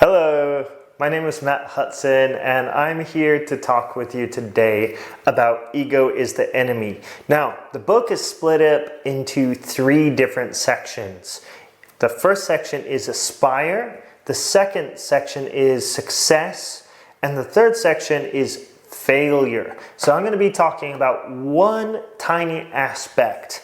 Hello, my name is Matt Hutson and I'm here to talk with you today about Ego is the Enemy. Now, the book is split up into 3 different sections. The first section is Aspire, the second section is Success, and the third section is Failure. So I'm going to be talking about one tiny aspect.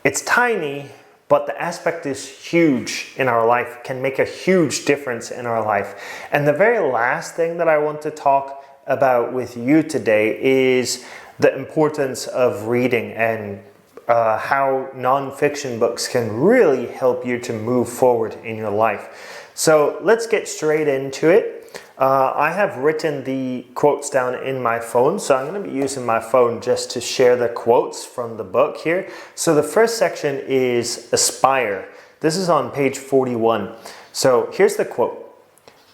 It's tiny, but the aspect is huge in our life, can make a huge difference in our life. And the very last thing that I want to talk about with you today is the importance of reading and how non-fiction books can really help you to move forward in your life. So let's get straight into it. I have written the quotes down in my phone, so I'm going to be using my phone just to share the quotes from the book here. So the first section is Aspire. This is on page 41. So here's the quote.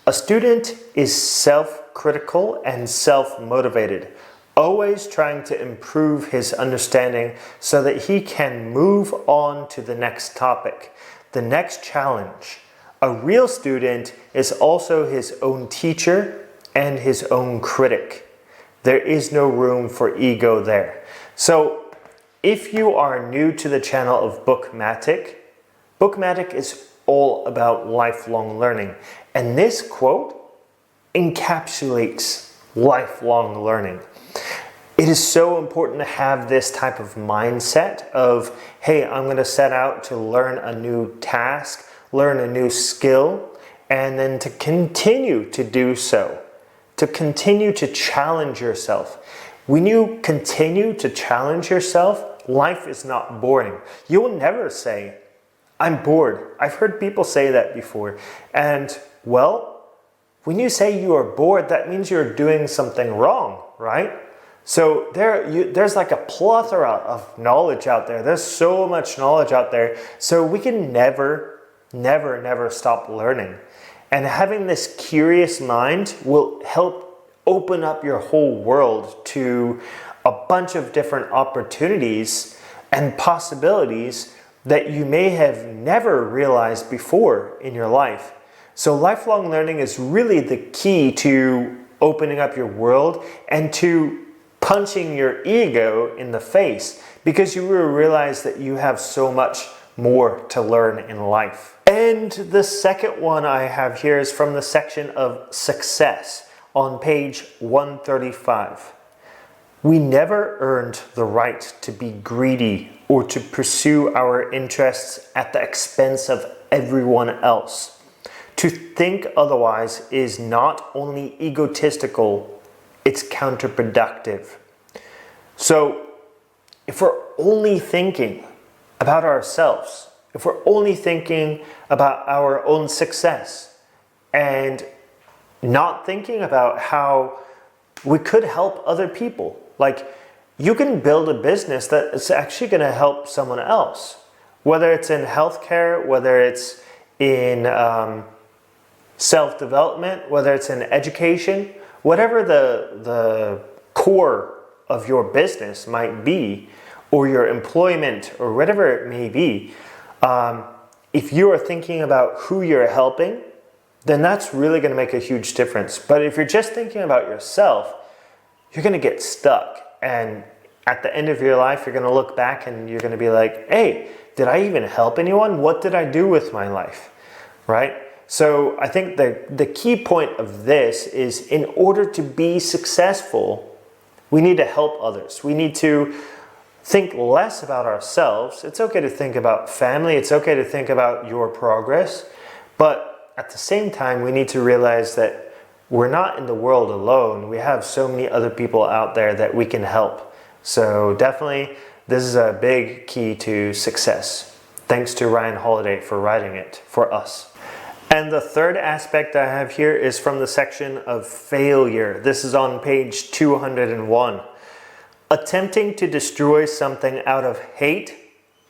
A student is self-critical and self-motivated, always trying to improve his understanding so that he can move on to the next topic, the next challenge. A real student is also his own teacher and his own critic. There is no room for ego there. So if you are new to the channel of Bookmatic, Bookmatic is all about lifelong learning. And this quote encapsulates lifelong learning. It is so important to have this type of mindset of, hey, I'm going to set out to learn a new task, learn a new skill, and then to continue to do so, to continue to challenge yourself. When you continue to challenge yourself, life is not boring. You will never say, I'm bored. I've heard people say that before. And well, when you say you are bored, that means you're doing something wrong, right? So there's like a plethora of knowledge out there. There's so much knowledge out there. So we can never stop learning. And having this curious mind will help open up your whole world to a bunch of different opportunities and possibilities that you may have never realized before in your life. So lifelong learning is really the key to opening up your world and to punching your ego in the face, because you will realize that you have so much more to learn in life. And the second one I have here is from the section of Success on page 135. We never earned the right to be greedy or to pursue our interests at the expense of everyone else. To think otherwise is not only egotistical, it's counterproductive. So if we're only thinking about ourselves, if we're only thinking about our own success and not thinking about how we could help other people, like you can build a business that is actually going to help someone else, whether it's in healthcare, whether it's in self-development, whether it's in education, whatever the core of your business might be, or your employment, or whatever it may be, if you are thinking about who you're helping, then that's really going to make a huge difference. But if you're just thinking about yourself, you're going to get stuck. And at the end of your life, you're going to look back and you're going to be like, hey, did I even help anyone? What did I do with my life? Right? So I think the key point of this is, in order to be successful, we need to help others. We need to think less about ourselves. It's okay to think about family. It's okay to think about your progress. But at the same time, we need to realize that we're not in the world alone. We have so many other people out there that we can help. So definitely, this is a big key to success. Thanks to Ryan Holiday for writing it for us. And the third aspect I have here is from the section of Failure. This is on page 201. Attempting to destroy something out of hate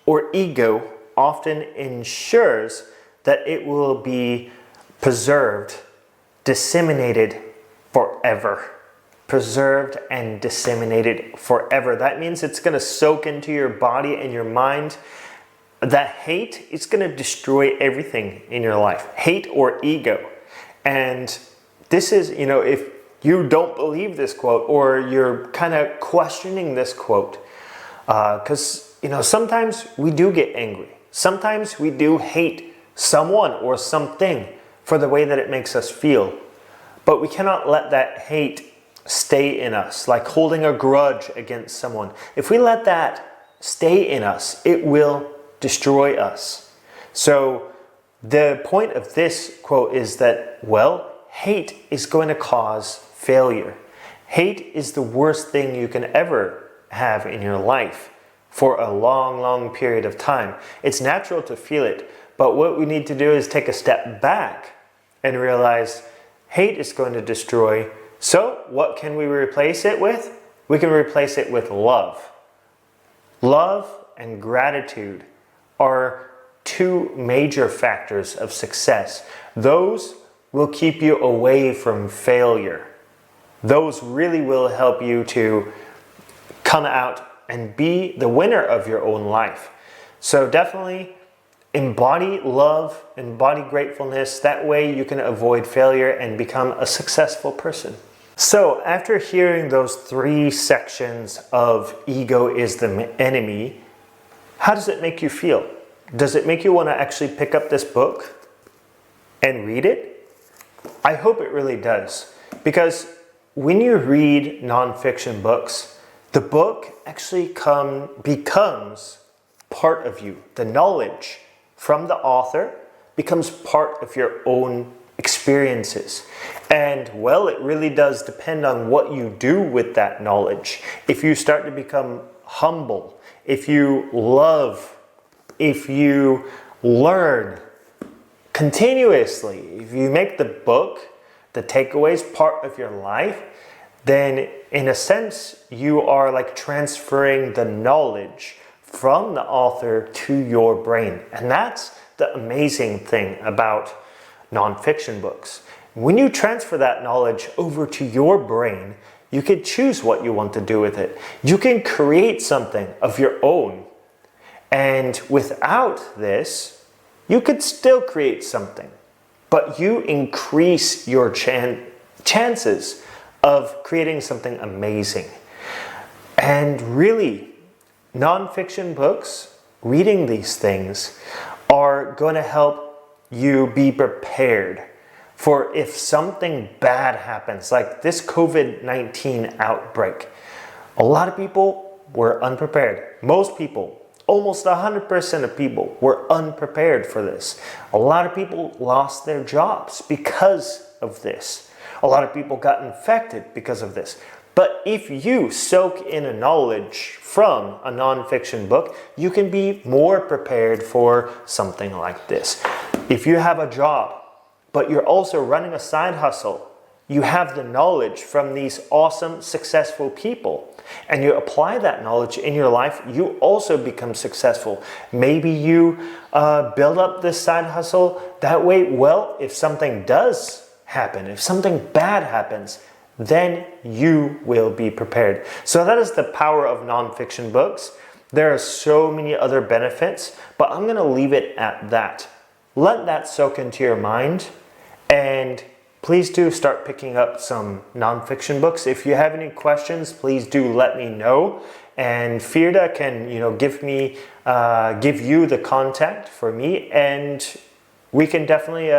or ego often ensures that it will be preserved, disseminated forever. Preserved and disseminated forever. That means it's going to soak into your body and your mind. That hate is going to destroy everything in your life. Hate or ego. And this is, if you don't believe this quote, or you're kind of questioning this quote, because, sometimes we do get angry. Sometimes we do hate someone or something for the way that it makes us feel. But we cannot let that hate stay in us, like holding a grudge against someone. If we let that stay in us, it will destroy us. So the point of this quote is that, hate is going to cause failure. Hate is the worst thing you can ever have in your life for a long, long period of time. It's natural to feel it, but what we need to do is take a step back and realize hate is going to destroy. So what can we replace it with? We can replace it with love. Love and gratitude are two major factors of success. Those will keep you away from failure. Those really will help you to come out and be the winner of your own life. So definitely embody love, embody gratefulness. That way you can avoid failure and become a successful person. So after hearing those 3 sections of ego is the enemy, how does it make you feel? Does it make you want to actually pick up this book and read it? I hope it really does. Because when you read nonfiction books, the book actually becomes part of you. The knowledge from the author becomes part of your own experiences. And it really does depend on what you do with that knowledge. If you start to become humble, if you love, if you learn continuously, if you make the book, the takeaways, part of your life, then in a sense, you are like transferring the knowledge from the author to your brain. And that's the amazing thing about nonfiction books. When you transfer that knowledge over to your brain, you can choose what you want to do with it. You can create something of your own. And without this, you could still create something, but you increase your chances of creating something amazing. And really, nonfiction books, reading these things, are going to help you be prepared for if something bad happens, like this COVID-19 outbreak. A lot of people were unprepared. Most people, almost 100% of people, were unprepared for this. A lot of people lost their jobs because of this. A lot of people got infected because of this. But if you soak in a knowledge from a nonfiction book, you can be more prepared for something like this. If you have a job, but you're also running a side hustle, you have the knowledge from these awesome, successful people, and you apply that knowledge in your life, you also become successful. Maybe you build up this side hustle. That way, if something does happen, if something bad happens, then you will be prepared. So that is the power of nonfiction books. There are so many other benefits, but I'm going to leave it at that. Let that soak into your mind, and please do start picking up some nonfiction books. If you have any questions, please do let me know. And Firda can, give you the contact for me, and we can definitely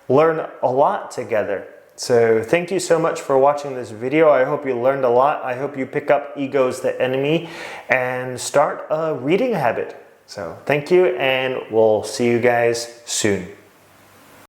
learn a lot together. So thank you so much for watching this video. I hope you learned a lot. I hope you pick up Ego's the Enemy and start a reading habit. So thank you, and we'll see you guys soon.